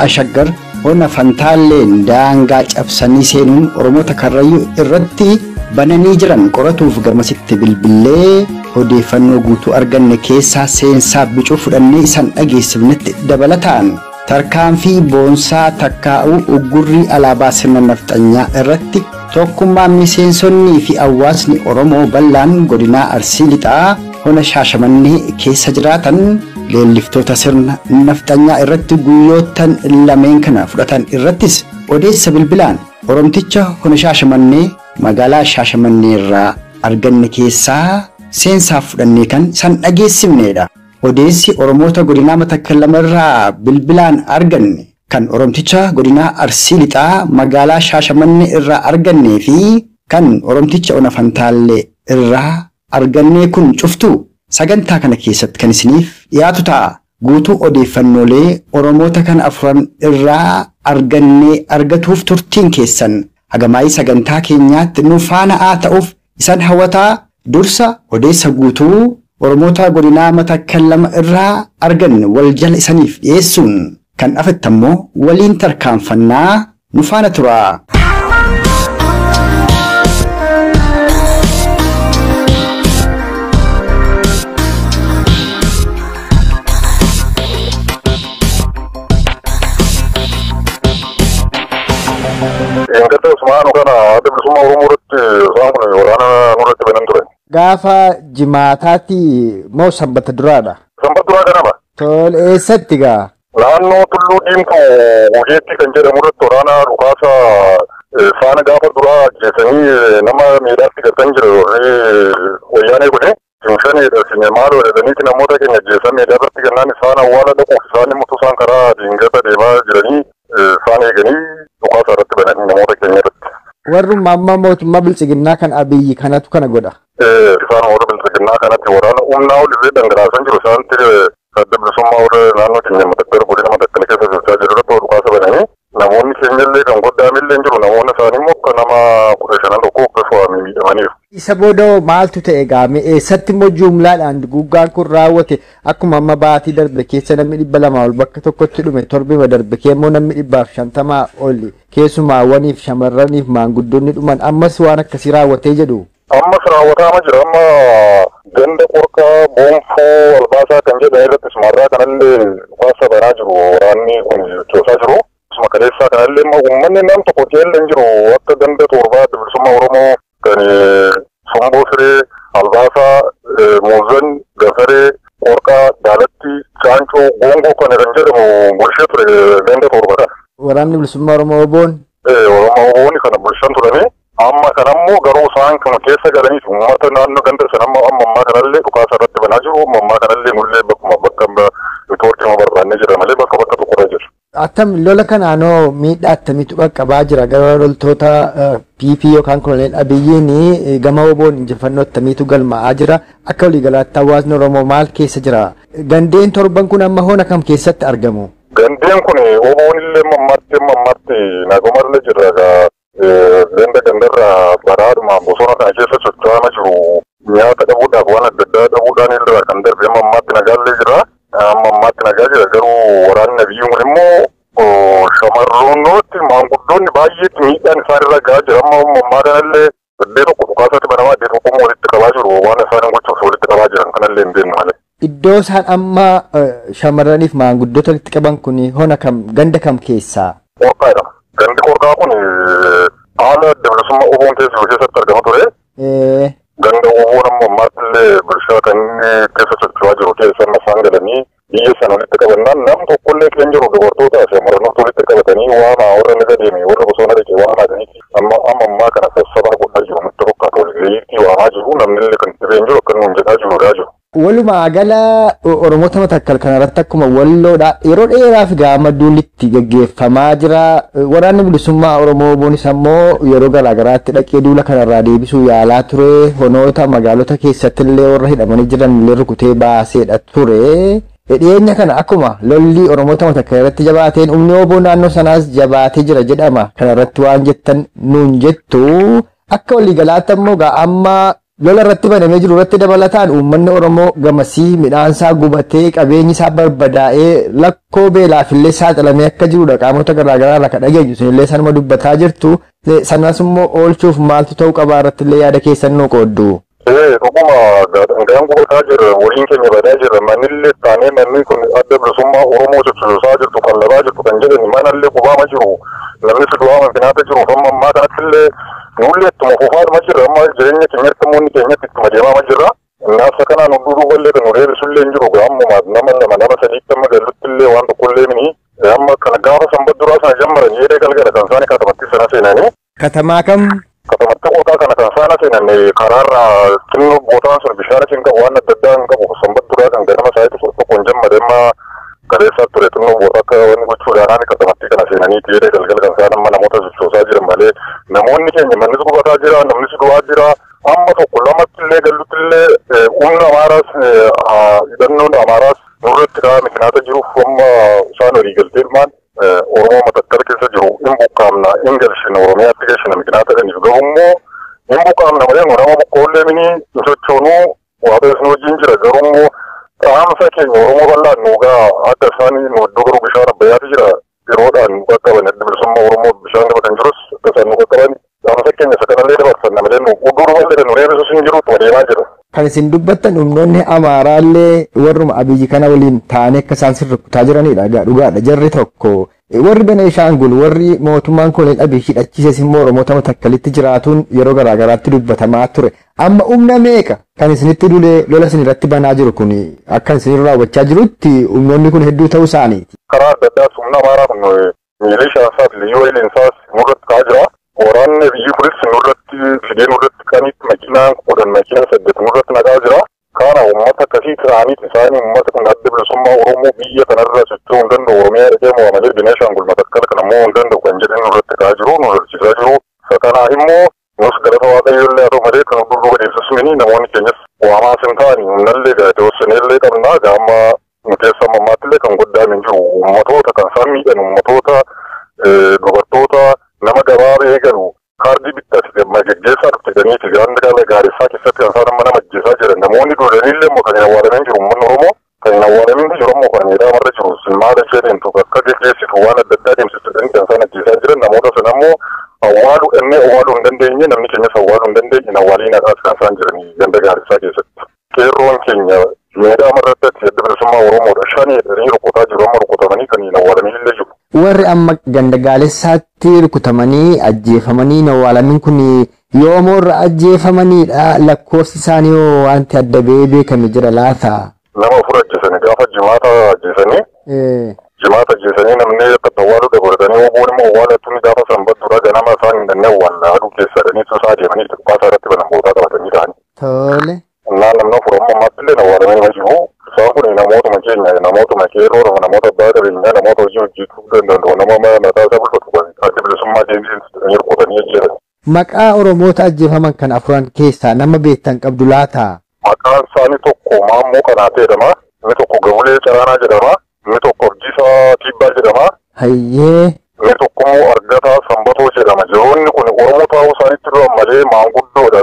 Ashaggar hona fantaalleen daangaa cabsanii seenuun Oromoota Karrayyuu irratti bananii jiran qoratuuf garmasitti bilbilee odeeffannoo guutuu arganne keessaa seensaaf bicuu fudhannee isan dhageessifnetti dabalataan tarkaanfii boonsaa takkaa'uu uggurrii alaabaa sirna nafxanyaa irratti tokkummaan miseensonnii fi hawaasni Oromoo bal'aan godinaa Arsii Lixaa hona Shaashamannee keessa jiraatan leelliftoota sirna nafxanyaa irratti guyyootan lameen kana fudhatan irrattis odeessa bilbilaan Oromticha hona Shaashamannee magaalaa Shaashamannee irraa arganne keessaa seensaaf fudhannee kan san dhageessifneedha. Odeessi Oromoota godinaa Matakkal lamarraa bilbilaan arganne kan Oromticha godinaa Arsii Lixaa magaalaa Shaashamannee irraa argannee fi kan Oromticha ona Fantaallee irraa arganne kun cuftu sagantaa kana keessatti kan isiniif dhiyaatu ta'a. Guutuu odeeffannoolee Oromoota kan afuran irraa argannee argatuuf turtiin keessan hagamaayii sagantaa keenyaatti nu faana ta'uuf isan hawwataa. Dursa odeessa guutuu Oromoota godinaa Matakkal lama irraa arganne wal jala isaniif dhiyeessuun kan afettammoo waliin tarkaanfannaa nu faana tura. Ingata Usman kana ada bersama Oromoo irratti waraana nurratti banan ture. Gaafa jimaataatti moo sanbata duraadha? Sanbata duraa kanama. Tole eessatti gaa? Naannoo Tulluu Diimtuu hojiitti kan jedhamu irratti waraana dhukaasa faana gaafa duraa ajjeesanii nama miidhaatti galtan jiru wayyaanee godhe. Simshaneedha maaloo jedhaniiti namoota keenya ajjeesan miidhaa irratti kennaan isaan awwaala dhaquuf isaan mutu isaan karaa diingata deemaa jiranii isaan eeganii dhukaasa irratti bananii namoota keenya irratti. Warrummaa amma mootummaa bilchiginnaa kan Abiyyi kanatu kana godha. Isaan warra bilchiginnaa kanatti waraana humnaa olirree dhangalaasan jiru isaanitti adda bilisummaa warra naannoo keenya Matakkal godina Matakkal keessa socho'aa jiru irratti dhukaasa bananii namoonni keenyallee kan goddaamillee jiru namoonni isaanii immoo akka nama 15 tokko akkasuma miidhamaniiru. Isa booda maaltu ta'e gaame eessatti immoo jumlaadhaan guggaan kun raawwate akkuma amma baatii darbe keessa namni 200 ol bakka tokkotti dhume torba darbe keemmoo namni 150 ol keessumaawwaniif shamarraniif maanguddoonni dhuman ammas waan akkasii raawwatee jedhu. Ammas raawwataama jira amma ganda qorqaa boonfoo albaasaa kan jedhan irratti sumarraa kanallee dhukaasa banaa jiru waraanni kun coosaa jiru. Suma kaleessaa kanallee immoo uummanni nam tokko keellee jiru akka ganda torbaa bilisummaa Oromoo kan Sumboo Siree, Albaasaa, Muuzan, Gafaree, Qorqaa, Daalatti, Caancoo, Goongoo kan jedhamu bulshee ture ganda torbadha. Waraanni bilisummaa Oromoo Oboon? Oromoo Oboon kana bulshan turanii amma kanammoo garuu isaan kan keessa galanii uummata naannoo ganda sanammoo amma ammaa kanallee dhukaasa irratti banaa jiru amma ammaa kanallee mullee bakkuma bakka toortima barbaannee jira malee bakka tokkorra jira. Attam lola kanaanoo miidhaa attamiitu qaqqabaa jira gara loltoota PP yookaan koloneel Abiyyiin gama Oboon injifannoo attamiitu galmaa'aa jira akka waliigalaatti hawaasni Oromoo maal keessa jira gandeen torban kun amma hona kam keessatti argamu? Gandeen kun Oboon illee mammaatti nagumarra jira gandarraa baraadhuma bosona kana keessa socho'aa jiru nyaata dhabuudhaaf waan adda addaa dhabuudhaan irraa kan darbe mammaatti nagaallee jira. Mammaatti nagaa jira garuu waraanni Abiyyuun kun immoo shamarroonni maanguddoonni baay'eetti miidhaan isaan irra gahaa jira amma mammaa kanallee iddoo tokko dhukaasatti banamaa iddoo tokko immoo walitti qabaa jiru waan isaan gochuuf walitti qabaa jiran kanallee hin beeknu malee. Iddoo isaan amma shamarraniif maanguddoota walitti qaban kun hona kam ganda kam keessaa? Qorqaadha. Gandi qorqaa kun haala adda bilisummaa Oboon keessatti argama ture. Ganda Oboon amma ammaattillee bulchaa kan keessa socho'aa jiru keessa masaan galanii biyya sana walitti qabannaan nam tokkollee kan jiru dubartoota shamarranoota walitti qabatanii waan warra naga deeme warra bosona dhaqee waan haadaniiti amma ammaa kana sassabaa godhaa jiru nutti fakkaatu walitti waamaa jiru namnillee kan dhibeen jiru akka nuun jedhaa jiru. Walumaa gala Oromoota Matakkal kanarratti akkuma walloodha yeroo dheeraaf gaama duulitti gaggeeffamaa jira waraanni bilisummaa Oromoo Oboonis ammoo yeroo garaagaraatti dhaqee duula kanarraa deebisuu yaalaa ture honoota magaalota keessatti illee warra hidhamanii jiran illee rukutee baaseedha ture dhiyeenya kana akkuma lolli Oromoota Matakkal irratti jabaateen humni obbo naannoo sanaas jabaatee jira jedhama. Kana irratti waan jettan nuun jettu akka waliigalaatti ammoo amma lola irratti banamee jiru irratti dabalataan uummanni Oromoo gamasii midhaansaa gubatee qabeenyi isaa barbadaa'ee lakkoo beelaafillee saaxilamee akka jirudha qaamota garaagaraa irraa kan dhageenyu isinillee sanuma dubbataa jirtu sanas immoo oolchuuf maaltu ta'uu qabaa irratti illee yaada keessan nuu qooddu. Dhuguma gaan gubataa jirra waliin keenya badaa jirra manillee taanee manni kun adda bilisummaa Oromoo cicciruusaa jirtu kan labaa jirtu kan jedhani manallee gubaama jiru namni sidu'aama finaata jiru amma ammaa kanattillee nullee ittuma fufaadhuma jirra amma jireenya keenyatti namoonni keenyatti ittuma deemaama jirra naasa kanaan hunduu ballee kan ulee bisullee hin jiru gaamuma nama sadiitti amma galluttillee waan tokkollee mini amma kana gaafa sanbat duraa sana jammaran yeedee galgala kan isaanii katamatti sana seenanii. Katamaa kam? Katamatti qotaa kana kan sana seenan karaarra xinnoo bootaan sun bishaan hin qabu waan adda addaa hin qabu sanbat duraa kan ganama isaatti tokkoon jammade amma kaleessaa ture xinnoo bootaa akka wanni gochuudhaan katamatti kana seenanii yeedee galgala kan isaan amma namoota sochoosaa jiran malee namoonni keenya mannis gubataa jira namnis du'aa jira amma tokko lamattillee galluttillee humna amaaraas hidhannoon amaaraas nurratti kaa'aa mikinaata jiruuf amma isaan olii galteedhumaan Oromoo Matakkal keessa jiru hin buqqaamna hin galchina Oromiyaatti galchina mikinaata dhaniif garuu immoo hin buqqaamna malee nama buqqoollee minii hin sochoonuu waaqayyoon wajjin jira garuu immoo dhaamsa keenya Oromoo bal'aan nuugaa akka isaanii nu iddoo garuu bishaan abbayyaatu jira yeroodhaan nu qaqqaban adda bilisummaa Oromoo bishaan qabatan jirus akka isaan nu qaqqaban dhaamsa keenya isa kanallee dabarfanna malee nu uduruu bal'ee nu reebisus hin jiru ittuma deemaa jira. Kan isin dubbattan humnoonni Amaaraallee warruma Abiyyi kana waliin taa'anii akka isaan sirriikutaa jiranidha dhugaadha jarri tokko warri Beneeshaangul warri mootummaan koloneel Abiyyi hidhachiises immoo Oromoota Matakkalitti jiraatuun yeroo garaagaraatti dubbatamaa ture amma humna meeqa kan isinitti dulee lola isin irratti banaa jiru kun akka isin raawwachaa jirutti humnoonni kun hedduu ta'uu isaaniiti. Karaa adda addaas humna Amaaraa kun miilishaasaaf liyyuu waliinsaas nurratti ka'aa jira. Waraanni biyyi kunis nurratti fidee nurratti kanitti makiinaan 8 nurratti naqaa jira. Kana uummata akkasii ta'aniiti isaanii uummata kun adda bilisummaa Oromoo biyya kanarra socho'uu hin danda'u Oromiyaa dhaqee malee Beneeshaangul Matakkal kana immoo hin danda'u kan jedhan nurratti ka'aa jiru nu horsiisaa jiru. Kanaa immoo nus galata waaqayyoollee haa ta'u malee kan hunduu badeessisuu namoonni keenyas waamaas hin ta'ani humnallee gaazexeessinellee qabna gaama nu keessa ammaattillee kan goddaame hin jiru uummatoota kan isaan miidhan uummatoota dubartoota nama gabaabaa eegalu kaardii bittaati geggeessaa dhufte jedhaniiti ganda gaaressaa keessatti kan isaan amma nama ajjeesaa jiran namoonni duudaniillee immoo kan hin awwaalamin jiru uummanni Oromoo kan hin awwaalamin jiru immoo kan miidhamarra jiru silmaada ishee deemtu akka geggeessitu waan adda addaa deemsistu jedhanii kan isaan ajjeesaa jiran namoota sana immoo awwaaluu dhannee awwaaluu hin dandeenye namni keenyas awwaaluu hin dandeenye hin awwaalii naqaas kan isaan jiranii ganda gaaressaa keessatti qeerroon keenya miidhamarratti adda bilisummaa Oromoodha shanii jedhanii rukutaa jiru amma rukutamanii kan hin awwaalamillee jiru. Warri amma ganda gaalessaatti rukutamanii ajjeefamanii hin awwaalamin kun yoomorra ajjeefamaniidha lakkoofsi isaanii yoo wanti adda ba'ee beekame jira laata. Nama afur ajjeesanii gaafa jimaata ajjeesanii. Jimaata ajjeesanii namni akka awwaaluu dabalatanii oboon immoo awwaalatuun gaafa sanbattuudha ganama isaan hin dandeenye awwaalla aduu keessadhanii isaa deemanii xiqqaasaa irratti banamootaa qabatanii ta'anii. Tole. Namni afur ammaattillee awwaalamanii ma jiru. Isaan kun namootuma keenya namootuma qeerroo namoota abbaa qabeenyaa namoota hojii hojjechuu danda'u nama mataa isaa bulfatu adda bilisummaa deemsisanii rukutanii ajjeesan. Maqaa Oromoota ajjeefaman kan afuran keessaa nama beektan qabdu laata? Maqaan isaanii tokko Maammoo Qanaatee jedhama. Inni tokko Gabulee Caraanaa jedhama. Inni tokko Abdiisaa Tiibbaa jedhama. Hayyee. Inni tokko immoo Argataa Sambatoo jedhama. Jiroonni kun Oromoo ta'uu isaaniitti duran malee maanguddoodha.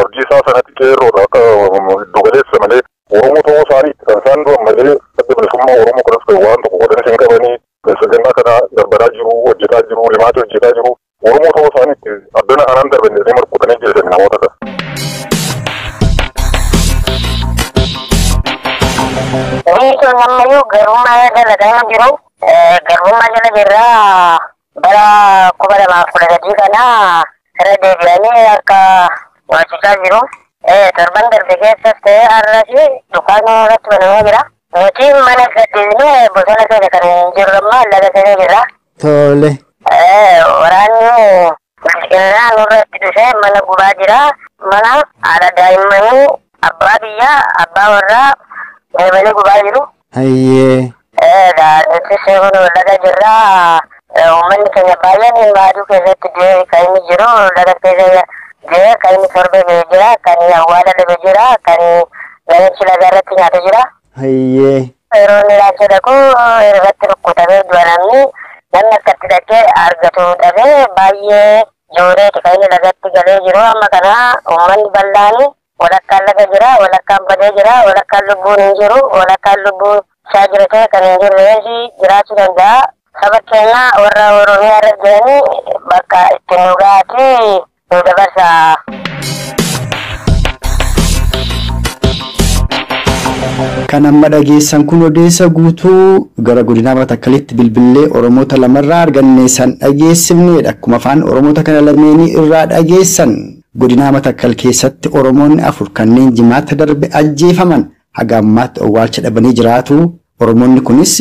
Abdiisaa sanatti qeerroodha akka giddu galeessa malee Oromoo ta'uu isaaniitti kan isaan duran malee adda bilisummaa Oromoo kunis kan waan tokko godhanis hin qabanii sagantaa kana darbaraa jiru hojjetaa jiru limaata hojjetaa jiru Oromoo ta'uu isaaniitti addana kanaan darbanii marqutanii jiran namoota kana. Itu namanya garumah dalagan jiru. Garumah jala jira bara kubara maaf kuda jadi karena ada deviannya ka wasita jiru. Terbang dari seste arasi dukaan rat mana jira. Nanti mana kedini bosan saya kan jiru rumah laga saya jira. Tole. Orangnya kira nurut itu saya mana gua jira mana ada daimani abba dia abba warra mana gua jiru. Hayyee. Dan itu saya laga jira umman kaya bayan yang baru keessatti dia kaini jiru laga kaya dia kaini sorbe jira kani awala de jira kani laga cilagarratti nyaata jira. Hayyee. yeroo laachuu dhaqu irratti rukkutamee du'a namni akkatti dhaqee argatu dhabee baay'ee jooreeti kan inni lagatti galee jiru. Amma kana uummanni bal'aan walakkaan laga jira, walakkaan badee jira, walakkaan lubbuun hin jiru, walakkaan lubbuun isaa jiratee kan hin jirre jiraachuu danda'a. Saba keenya warra Oromiyaa irra jiranii bakka itti nu gaati nu dabarsa. Kan amma dhageessan kun odeessa guutuu gara godina Matakkalitti bilbilee Oromoota lamarraa arganne san dhageessifnedha. Akkuma afaan Oromoota kana lameenii irraa dhageessan godina Matakkal keessatti Oromoonni 4 kanneen jimaata darbe ajjeefaman haga ammaatti owwaalcha dhabanii jiraatu. Oromoonni kunis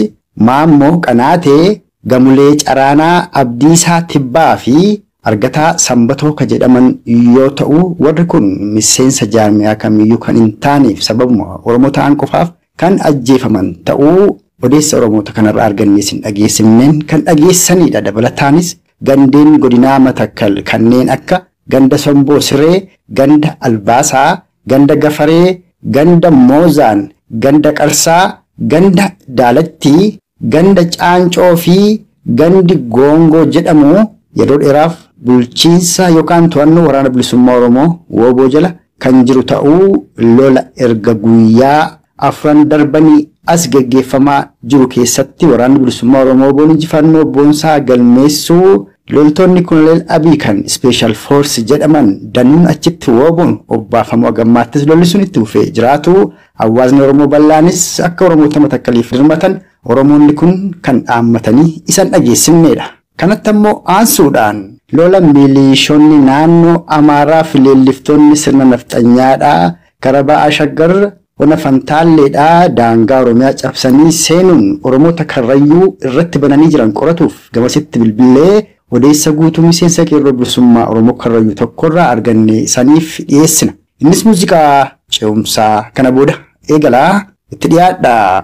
Maammoo Qanaatee, Gamulee Caraanaa, Abdiisaa Tibbaa fi Argataa Sambatoo ka jedhaman yoo ta'u, warri kun miseensa jaarmiyaa kamiyyuu kan hin taaneef sababuma Oromoo ta'an qofaaf kan ajjeefaman ta'uu odeessa Oromoota kanarraa argannee sin dhageessifneen kan dhageessanidha. Dabalataanis gandeen godinaa Matakkal kanneen akka ganda Somboo Siree, ganda Albaasaa, ganda Gafaree, ganda Moozaan, ganda Qarsaa, ganda Daalattii, ganda Caancoo fi gandi Goongoo jedhamu yeroo dheeraaf bulchiinsa yookaan to'annoo waraana bilisummaa Oromoo WBO jala kan jiru ta'uu lola erga guyyaa 4 darbanii as gaggeeffamaa jiru keessatti waraanni bilisummaa Oromoo WBO'n injifannoo boonsaa galmeessuu loltoonni Koloneel Abii kan Special Force jedhaman danuun achitti WBO'n obbaafamu agammaattis lolli sun itti fufee jiraatu. Hawaasni Oromoo bal'aanis akka Oromoota Matakkaliif dirmatan Oromoonni kun kan dhaammatanii isan dhageessifnedha. Kanatti ammoo aansuudhaan lola milishoonni naannoo Amaaraa fi leelliftoonni sirna nafxanyaadhaa gara ba'aa Shaggar ona Fantaalleedhaa daangaa Oromiyaa cabsanii seenuun Oromoota Karrayyuu irratti bananii jiran qoratuuf gamasitti bilbilee odeessa guutuu miseensa qeerroo bilisummaa Oromoo Karrayyuu tokkorraa arganne saniif dhiyeessina. Innis muuziqaa ce'umsaa kana booda eegalaa itti dhiyaadha.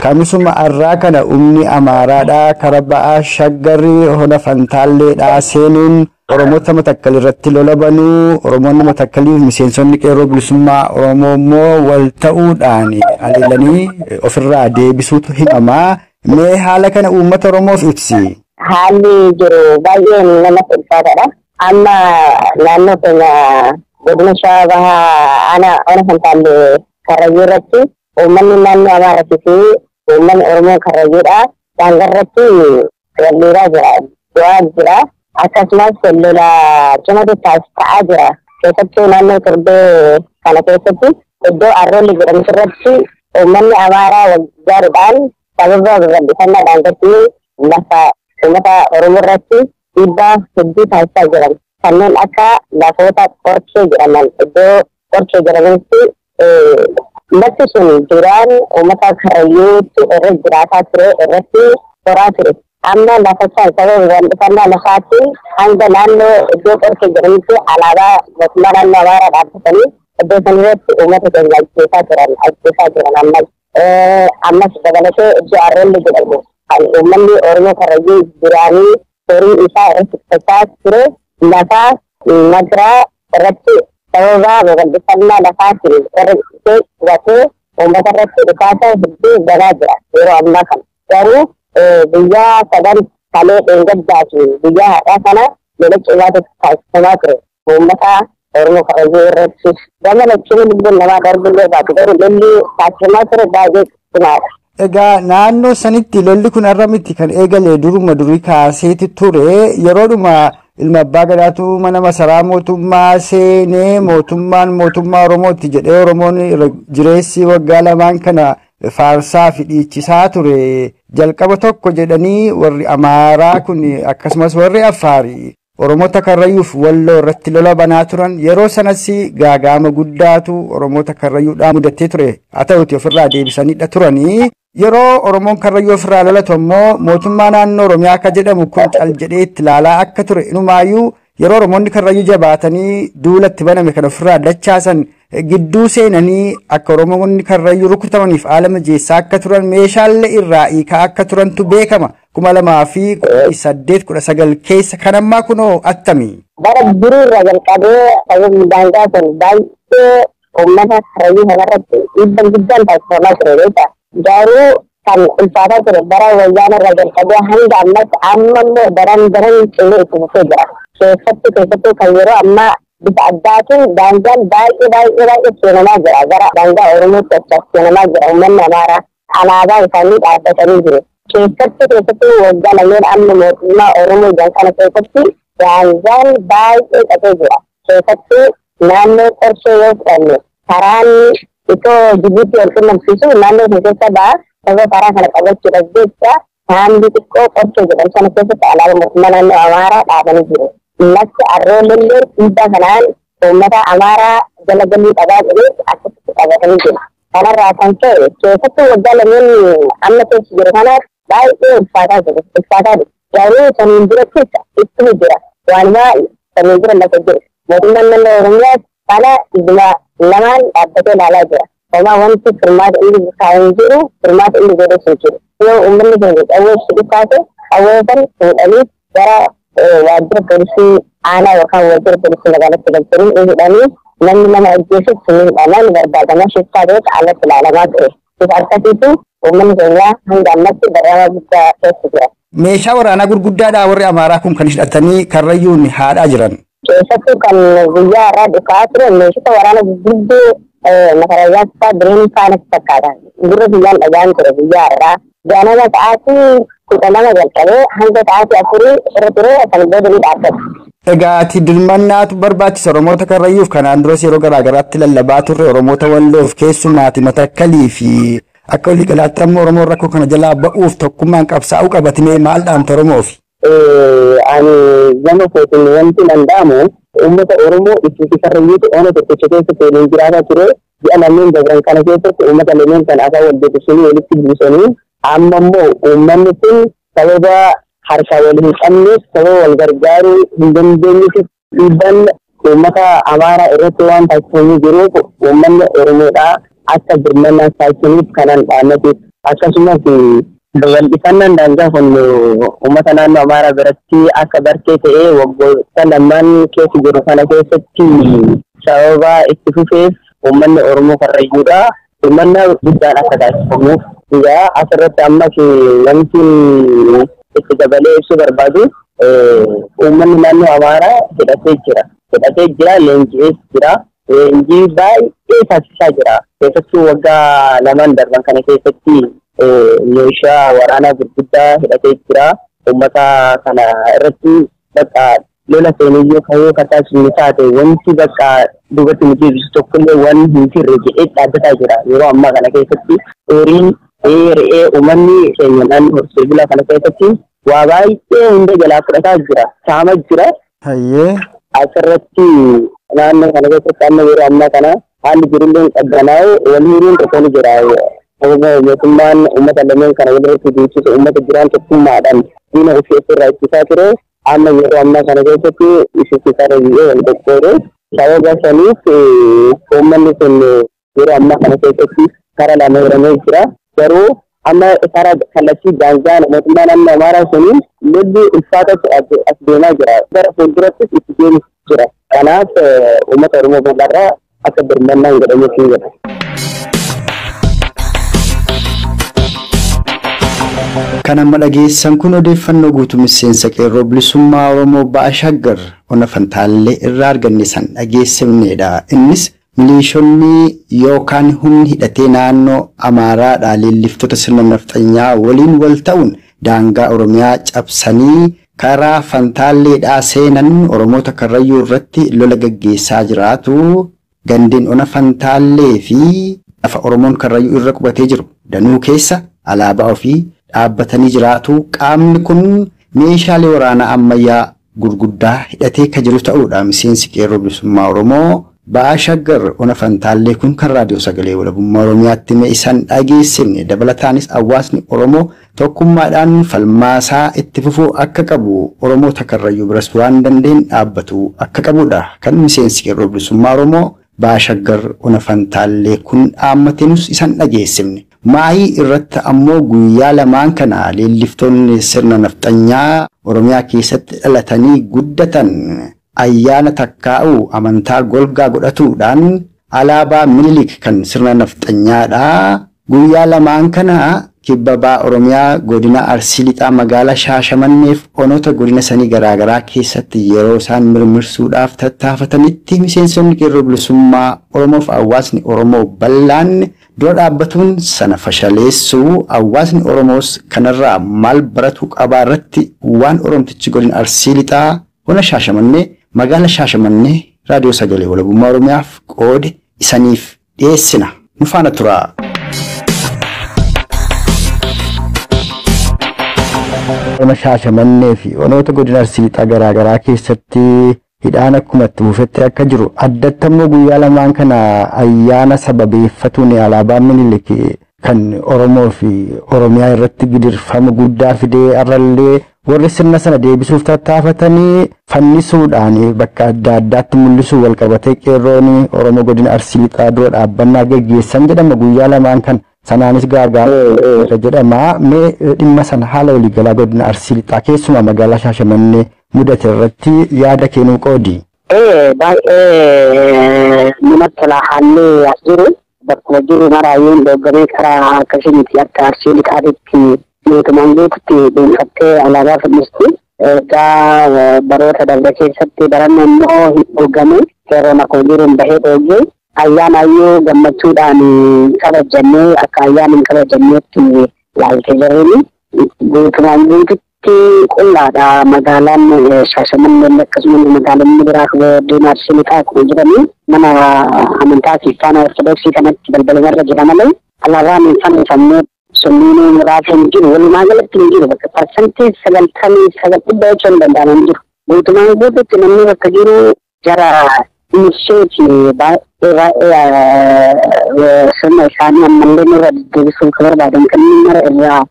Kamisuma arraa kana umni Amaaraadhaa kara ba'aa Shaggarri ona Fantaalleedhaa seenuun Oromoota Matakkal irratti lola banuu. Oromoonni Matakkaliif miseensonni qeerroo bilisummaa Oromoo immoo wal ta'uudhaan haleelanii ofirraa deebisuutu himamaa. Mee haala kana uummata Oromoof ibsi. Haalli jiru baay'ee namatti ulfaataadha. Amma naannoo keenya godina Shawaa Bahaa ona Fantaallee Karrayyuu irratti uummanni naannoo Amaaraa fi uummanni Oromoo Karrayyuudha. Daangaa irratti walliiraa jira, du'aa jira. Akkasumas lola cimatu ta'aa jira. Keessattuu naannoo Torbee kana keessatti iddoo Arroolli jedhamu irratti uummanni Amaaraa waggaadhaan sababa babal'ifannaa daangaatti lafa uummata Oromoo irratti dhiibbaa hedduu taasisaa jiran. Kanneen akka lafoota Qorkee jedhaman iddoo Qorkee jedhamutti bakki sun duraan uummata Karrayyuutti irra jiraataa ture irratti horaa ture. Amma lafa san sababa babal'ifannaa lafaatiin hanga naannoo iddoo Qorkee jedhamutti alaabaa mootummaa naannoo Amaaraa dhaabbatanii iddoo san irratti uummata keenya ajjeesaa jiran ammas dabalatee iddoo Arroolli jedhamu kan uummanni Oromoo Karrayyuu duraanii horii isaa irratti fudhachaa ture lafa nagaraa irratti sababa babal'ifannaa lafaatiin irratti qubatee uummata irratti dhukaasa hedduu banaa jira yeroo ammaa kana. Garuu biyyaa sadan kalee dheengaddaa fi biyyaa har'aa kana lola cimaatu taasifamaa ture uummata Oromoo Karrayyuu irratti. Gama lachuun lubbuun namaa darbullee baatu garuu lolli taasifamaa ture baay'ee cimaadha. Egaa naannoo sanitti lolli kun har'a miti kan eegale duruma durii kaaseeti ture. Yeroodhuma ilma abbaa gadaatu mana masaraa mootummaa seenee mootummaa Oromooti jedhee Oromoon jireessi waggaa lamaan kana faarsaa fi dhiichisaa ture. Jalqaba tokko jedhanii warri Amaaraa kun akkasumas warri Affaarii Oromoota Karrayyuuf Walloo irratti lola banaa turan. Yeroo sanas gaagama guddaatu Oromoota Karrayyuudhaan mudatee ture. Haa ta'uuti ofirraa deebisanidha turanii. Yeroo Oromoon Karrayyuu ofirraa lolatu immoo mootummaa naannoo Oromiyaa akka jedhamu kun cal jedhee itti ilaalaa akka ture. Inumaayyuu yeroo Oromoonni Karrayyuu jabaatanii duulatti baname kan ofirraa dachaasan gidduu seenanii akka Oromoonni Karrayyuu rukutamaniif haala mijeessaa akka turan meeshaalee irraa hiikaa akka turantu beekama. 2008-19 keessa kan ammaa kunoo attami. Bara durii irraa jalqabee sababni daangaa kun baay'ee ummata Karrayyuu kanarratti dhiibbaan guddaan taasifamaa ture beektaa. Garuu kan ulfaataa ture bara wayyaana irraa jalqabee hanga ammatti amma immoo daran cimee itti fufee jira. Keessattuu kan yeroo ammaa bifa addaatiin daangaan baay'ee seenamaa jira. Gara daangaa Oromootti achas seenamaa jira. Uummanni Amaaraa alaabaa isaanii dhaabbatanii jiru. Keessattuu waggaa lameen amma mootummaa Oromoo jiran kana keessatti daangaan baay'ee qabee jira. Keessattuu naannoo Qorshee yoo fudhanne karaan itoo Jibuutii wal qunnamsiisu naannoo sana keessa ba'a. Sababa karaa kana qabachuudhaaf jecha haambi xiqqoo Qorshee jedhamu sana keessatti alaabaa mootummaa naannoo Amaaraa dhaabanii jiru. Lafti Arroollee dhiibbaa kanaan uummata Amaaraa jala galii qabaa jedhee akkasitti qabatanii jiru. Kanarraa kan ta'e keessattuu waggaa lameen amma keessa jiru kanaaf baay'ee ulfaataa jiru. Garuu saniin dura keessa ittuma jira. Waan baay'ee saniin dura lafa jiru. Mootummaan naannoo Oromiyaas kana dhibba lamaan dhaabbatee ilaalaa jira. Homaa wanti furmaata inni kaa'ee jiru furmaata inni godhee jiru. Yoo uummanni keenya qawwee dhukaase qawwee san fuudhanii gara waajjira poolisii aanaa yookaan waajjira poolisii magaalatti galchanii hidhanii namni nama ajjeesuuf sunniidhaan barbaadamaa shiftaa ta'e alatti ilaalamaa ture. Bifa akkasiitu uummanni keenya hanga ammatti daraaraa guddaa keessa jira. Meeshaa waraanaa gurguddaadhaa warri Amaaraa kun kan hidhatanii Karrayyuun haadhaa jiran. Keessattuu kan guyyaa irraa dhukaa ture meeshota waraana gurguddoo makarayyaa bireen faanatti fakkaatan. Gurra guyyaan dhagaan ture guyyaa irraa. Ganama sa'aatii 12 jalqabee hanga sa'aatii 4 irra ture kan booda ni dhaabbata. Egaa ati dirmannaatu barbaachisa Oromoota Karrayyuuf kanaan duras yeroo garaagaraatti lallabaa turre Oromoota Walloof keessumaati Matakkalii fi akka walii galaatti ammoo Oromoon rakkoo kana jalaa ba'uuf tokkummaan qabsaa'uu qabatimee maal dhaamta Oromoof? Ani gama kootiin wanti danda'amu uummata Oromoo itti Karrayyuutu ona tokkicha keessatti waliin jiraataa ture. Ji'a lameen dabran kana keessatti uummata lameen kan afaan wal deebisanii walitti buusanii amma immoo uummanni kun sababa harka wal hin qabneef sababa wal gargaaruu hin dandeenyeef dhiibbaan uummata Amaaraa irratti waan taasifamuu jiruuf uummanni Oromoodhaa akka birmannaa taasisaniif kanan dhaamate akkasumas babal'ifannaan daangaa kun uummata naannoo Amaaraa biratti akka bartee ta'ee waggoota lamaan keessa jiru kana keessatti sababa itti fufeef uummanni Oromoo Karrayyuudhaa birmannaa guddaan akka taasifamuuf egaa asirratti ammas wanti itti dabalee ibsuu barbaadu uummanni naannoo Amaaraa hidhatee jira leenji'ees jira. Leenjii baay'ee taasisaa jira. Keessattuu waggaa lamaan darban kana keessatti meeshaa waraanaa gurguddaa hidhatee jira. Uummata kana irratti bakka lola seenuyyuu kayoo kataasifni taate wanti bakka duubatti nuti ibsu tokkollee waan hin jirre jedhee dhaabbataa jira. Yeroo ammaa kana keessatti horiin re'ee uummanni keenya naannoo horsee bulaa kana keessatti waa baay'ee hunda jalaa fudhataa jira. Saama jira. Asirratti naannoo kana keessatti amma yeroo ammaa kana haalli jirullee qabbanaa'u wal hiriin tokko ni jira. Mootummaan uummata lameen kana walirratti beeksisu uummata jiraan tokkummaadhaan diina ofii irraa ittisaa ture. Amma yeroo ammaa kana keessatti isitti Karrayyuu wal qoqqoode. Sababa saniif uummanni kun yeroo ammaa kana keessatti karaa lama hiramee jira. Garuu amma karaa kallattii daangaa mootummaa naannoo Amaaraa suniin lolli ulfaatatu as deemaa jira. Gara fuuldurattis itti deemaa jira. Kanaaf uummata Oromoo bal'aarraa akka birmannaan godhamuuf hin jedha. Kan amma dhageessan kun odeeffannoo guutuu miseensa qeerroo bilisummaa Oromoo Ba'a Shaggar ona Fantaallee irraa arganne san dhageessifneedha. Innis milishoonni yookaan humni hidhatee naannoo Amaaraadhaa leelliftota sirna nafxanyaa waliin wal ta'uun daangaa Oromiyaa cabsanii karaa Fantaalleedhaa seenan Oromoota Karrayyuu irratti lola gaggeessaa jiraatu. Gandeen ona Fantaallee fi lafa Oromoon Karrayyuu irra qubatee jiru danuu keessa alaabaa ofii dhaabbatanii jiraatu. Qaamni kun meeshaalee waraanaa ammayyaa gurguddaa hidhatee kan jiru ta'uudha. Miseensi qeerroo bilisummaa Oromoo Ba'a Shaggar ona Fantaallee kun kan raadiyoo sagalee walabummaa Oromiyaatti meeshaan dhageessifne. Dabalataanis hawaasni Oromoo tokkummaadhaan falmaasaa itti fufuu akka qabu Oromoota Karrayyuu biras waan dandeen dhaabbatu akka qabudha. Kan miseensi qeerroo bilisummaa Oromoo Ba'a Shaggar ona Fantaallee kun dhaammateenus isaan dhageessifne. Maayii irratti ammoo guyyaa lamaan kana leelliftoonni sirna nafxanyaa Oromiyaa keessatti dhalatanii guddatan ayyaana takkaa'u amantaa golgaa godhatuudhaan alaabaa Minilik kan sirna nafxanyaadha. Guyyaa lamaan kana kibba ba'a Oromiyaa godina Arsii Lixaa magaalaa Shaashamanneef onoota godina sanii garaagaraa keessatti yeroo isaan mirmirsuudhaaf tattaafatanitti miseensonni qeerroo bilisummaa Oromoof hawaasni Oromoo bal'aan dura dhaabbatuun sana fashaleessuu hawaasni Oromoos kanarraa maal baratu qabaa irratti waan Oromtichi godina Arsii Lixaa ona Shaashamannee magaalaa Shaashamannee raadiyoo sagalee walabummaa Oromiyaaf qoode isaniif dhiyeessina. Nu faana tura. Ona Shaashamannee fi onoota godina Arsii Lixaa garaagaraa keessatti hidhaan akkuma itti buufetti akka jiru addatti immoo guyyaa lamaan kana ayyaana sababeeffatuun alaabaa Minilik kan Oromoo fi Oromiyaa irratti gidirfama guddaa fidee arrallee warri sirna sana deebisuuf tattaafatanii fannisuudhaan bakka adda addaatti mul'isuu walqabatee qeerroon Oromoo godina Arsii Lixaa dura dhaabbannaa gaggeessan jedhama guyyaa lamaan kan sanaanis gaagaara jedhama. Mee dhimma sana haala waliigalaa godina Arsii Lixaa keessumaa magaalaa Shaashamannee mudate irratti yaada kennuu qoodi. Baay'ee namatti tola haalli as jiru bakkuma jiru maraayyuun dooggamee karaa akkasumatti akka Arsii Lixaatti mootummaan guututti dhuunfattee alaabaa fannistu. Egaa baroota darbe keessatti baranna immoo hin dhugamne qeerroon akkuma jiruun bahee dhoogee ayyaanayyuu gammachuudhaan kabajannee akka ayyaana hin kabajanneetti ilaaltee jirru. Guutumaan guututti qullaadha magaalaan Shaashamannee akkasumas magaalaan biraa godina Arsii Lixaa akkuma jiranii mana amantaa kiristaanaa Ortodoksii kanatti balbalumarra jira malee alaabaan hin fannifamne sunniin muraasa hin jiru. Walumaa galatti hin jiru bakka parsantii 99 jechuu hin danda'aman jiru. Guutumaan guututti namni bakka jiru jara misheeti baay'ee sirna isaanii ammallee nurra deddeebisuuf kan barbaadan kanneen mara irraa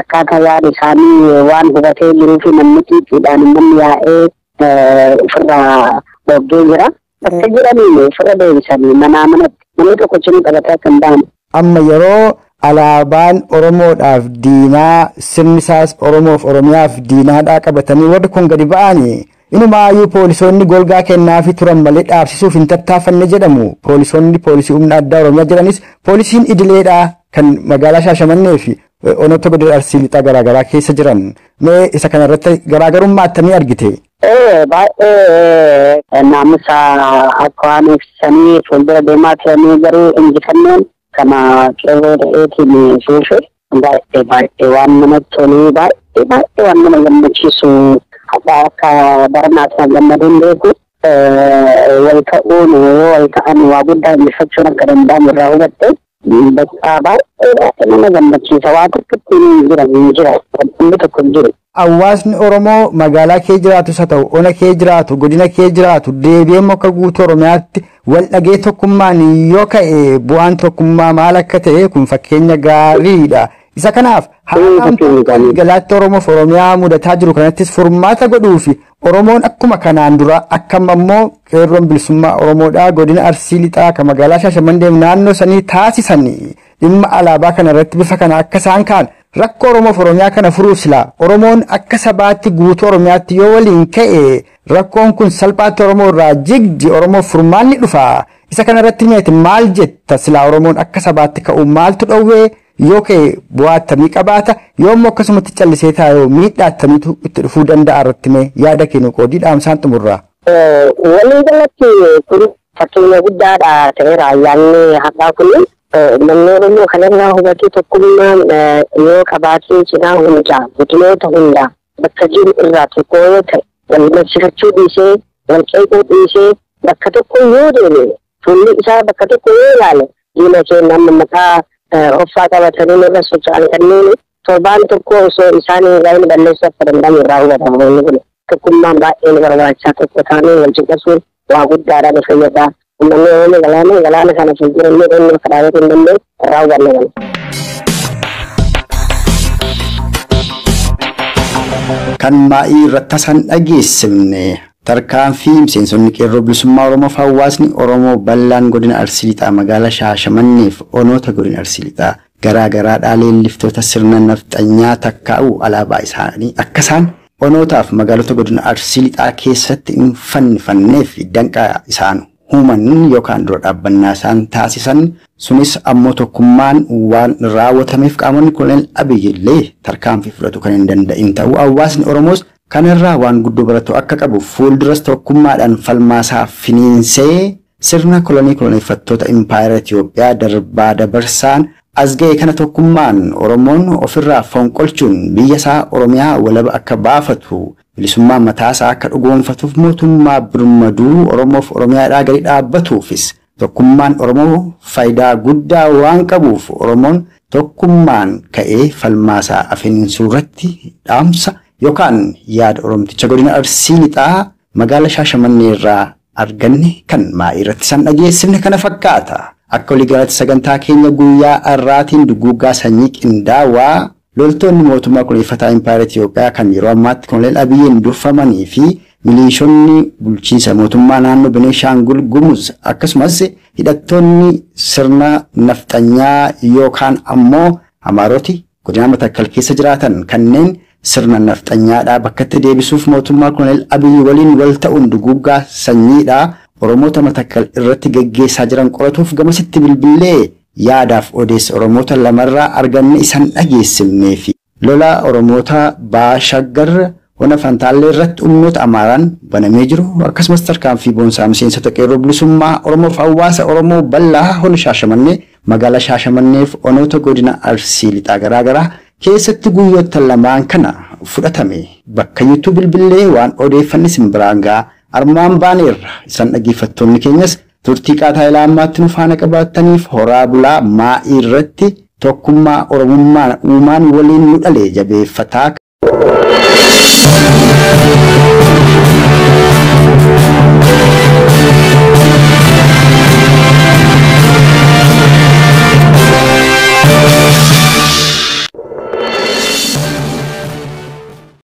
akkaataa yaada isaanii waan hubatee jiruu fi namni xiixiidhaan namni yaa'ee ofirraa dhoggee jira. Bakka jiranii ofirra deebisanii manaa manatti namni tokko cinuu qabatee akka hin baane. Amma yeroo alaabaan Oromoodhaaf diinaa sirni isaas Oromoof Oromiyaaf diinaadhaa qabatanii warri kun gadi ba'anii inumaayyuu poolisoonni golgaa kennaafi turan malee dhaabsisuuf hin tattaafanne jedhamu. Poolisoonni poolisii humna addaa Oromiyaa jiranis poolisiin idileedhaa kan magaalaa Shaashamannee fi onoota godina Arsii Lixaa garaagaraa keessa jiran. Mee isa kanarratti garaagarummaa akkamii argite? Baay'ee naamusa akka waan ibsanii fuuldura deemaa turanii garuu injifanneen kama qeerroo ta'eetiin fuushe baay'ee waan namatti tolu baay'ee waan nama gammachiisu akka barnaataan gammaduun beeku wal ta'uun wal ta'an waa guddaa injifachuun akka danda'amu irraa hubatte bakka baay'ee nama gammachiisa waa tokkotti hin jiru. Hawaasni Oromoo magaalaa kee jiraatus haa ta'u ona kee jiraatu godina kee jiraatu deebi'ee akka guutuu Oromiyaatti wal dhagee tokkummaan yoo ka'e bu'aan tokkummaa maal akka ta'e kun fakkeenya gaariidha. Isa kanaaf galaatti Oromoof Oromiyaa mudataa jiru kanattis furmaata godhuu fi Oromoon akkuma kanaan dura akkam ammoo qeerroon bilisummaa Oromoodhaa godina Arsii Lixaa kan magaalaa Shaashamannee naannoo sanii taasisanii dhimma alaabaa kana irratti bifa kana akka isaan kaan rakkoo Oromoof Oromiyaa kana furuuf silaa Oromoon akka sabaatti guutuu Oromiyaatti yoo waliin ka'e rakkoon kun salphaatti Oromoo irraa jigdi Oromoof furmaanni dhufa. Isa kana irratti meeti maal jetta silaa Oromoon akka sabaatti ka'u maaltu dhowwee yoo ka'e bu'aa akkamii qabaata yoo immoo akkasumatti callisee taa'ee miidhaa akkamiitu itti dhufuu danda'a irratti mee yaada kennu qoodii dhaamsaan xumurraa. Walii galatti kun fakkeenya guddaadha ta'eera ayyaanni har'aa kun namni Oromoo kanarraa hubatee tokkummaan yoo qabaatee cinaa hundaa guddinoota hundaa bakka jiru irraa tokko yoo ta'e wal marsifachuu dhiisee wal qeequu dhiisee bakka tokko yoo deeme fuulli isaa bakka tokko yoo ilaale diina keenya maqaa hoffaa qabatanii irra socho'an kanneen torbaan tokko osoo isaanii irraa hin balleessu akka danda'amu irraa hubatamu wanni kun tokkummaan baay'ee barbaachisaa tokko taanee wal caqasuun waa guddaadha ni fayyada. Uummanni Oromoo galaana kana fuuldura illee inni akka dhaabatu hin dandeenye irraa hubanne kana. Kan maa'ii irratti tasan dhageessifne tarkaanfii miseensonni qeerroo bilisummaa Oromoof hawaasni Oromoo bal'aan godina Arsii Lixaa magaalaa Shaashamanneef onoota godina Arsii Lixaa garaagaraa dhaaleen liftoota sirna nafxanyaa takkaa'u alaabaa isaanii akka isaan onootaaf magaalota godina Arsii Lixaa keessatti hin fannifanneef danqaa isaan human yookaan dura dhaabbannaa isaan taasisan sunis ammoo tokkummaan waan raawwatameef qaamonni Koloneel Abiyyi illee tarkaanfii fudhatu kan hin danda'in ta'uu hawaasni Oromoos kanarraa waan guddoo baratu akka qabu fuulduras tokkummaadhaan falmaasaa finiinsee sirna koloneeffattoota impaayera Itoophiyaa darbaa dabarsaan as ga'e kana tokkummaan Oromoon ofirraa fonqolchuun biyya isaa Oromiyaa walaba akka baafatu bilisummaa mataa isaa akka dhugoomfatuuf mootummaa birmaduu Oromoof Oromiyaadhaa gadi dhaabbatuufis tokkummaan Oromoo faayidaa guddaa waan qabuuf Oromoon tokkummaan ka'ee falmaasaa finiinsuurratti dhaamsa yookaan yaada Oromticha godina Arsii lixaa magaalaa Shaashamannee irraa arganne kan maa'ii irratti san dhageessifne kana fakkaata. Akka waliigalatti sagantaa keenya guyyaa har'aatiin duguuggaa sanyii qindaawaa loltoonni mootummaa koloneeffataa impaayera Itoophiyaa kan yeroo ammaatti Koloneel Abiyyiin durfamanii fi miliishonni bulchiinsa mootummaa naannoo Beneeshaangul Gumuz akkasumas hidhattoonni sirna nafxanyaa yookaan ammoo Amaaroti godina Matakkal keessa jiraatan kanneen sirna nafxanyaadhaa bakkatti deebisuuf mootummaa Koloneel Abiyyi waliin wal ta'uun duguuggaa sanyiidhaa Oromoota Matakkal irratti gaggeessaa jiran qoratuuf gamasitti bilbilee yaadaaf odeessa Oromoota lamarraa arganne isan dhageessifnee fi lola Oromoota Baashaggar Hona Fantaallee irratti humnoota Amaaraan banamee jiru akkasumas tarkaanfii boonsaa miseensota qeerroo bilisummaa Oromoof hawaasa Oromoo bal'aa Hona Shaashamannee magaalaa Shaashamanneef onoota godina Arsii lixaa garaagaraa keessatti guyyoota lamaan kana fudhatame bakka YouTube bilbilee waan odeeffanni simbiraan ga'a armaan baaneerra isan dhageeffattoonni keenyas turtii qaataa ilaa ammaatti nu faana qabaataniif horaa bulaa maa'ii irratti tokkummaa Oromummaan uumaan waliin nu dhalee jabeeffataa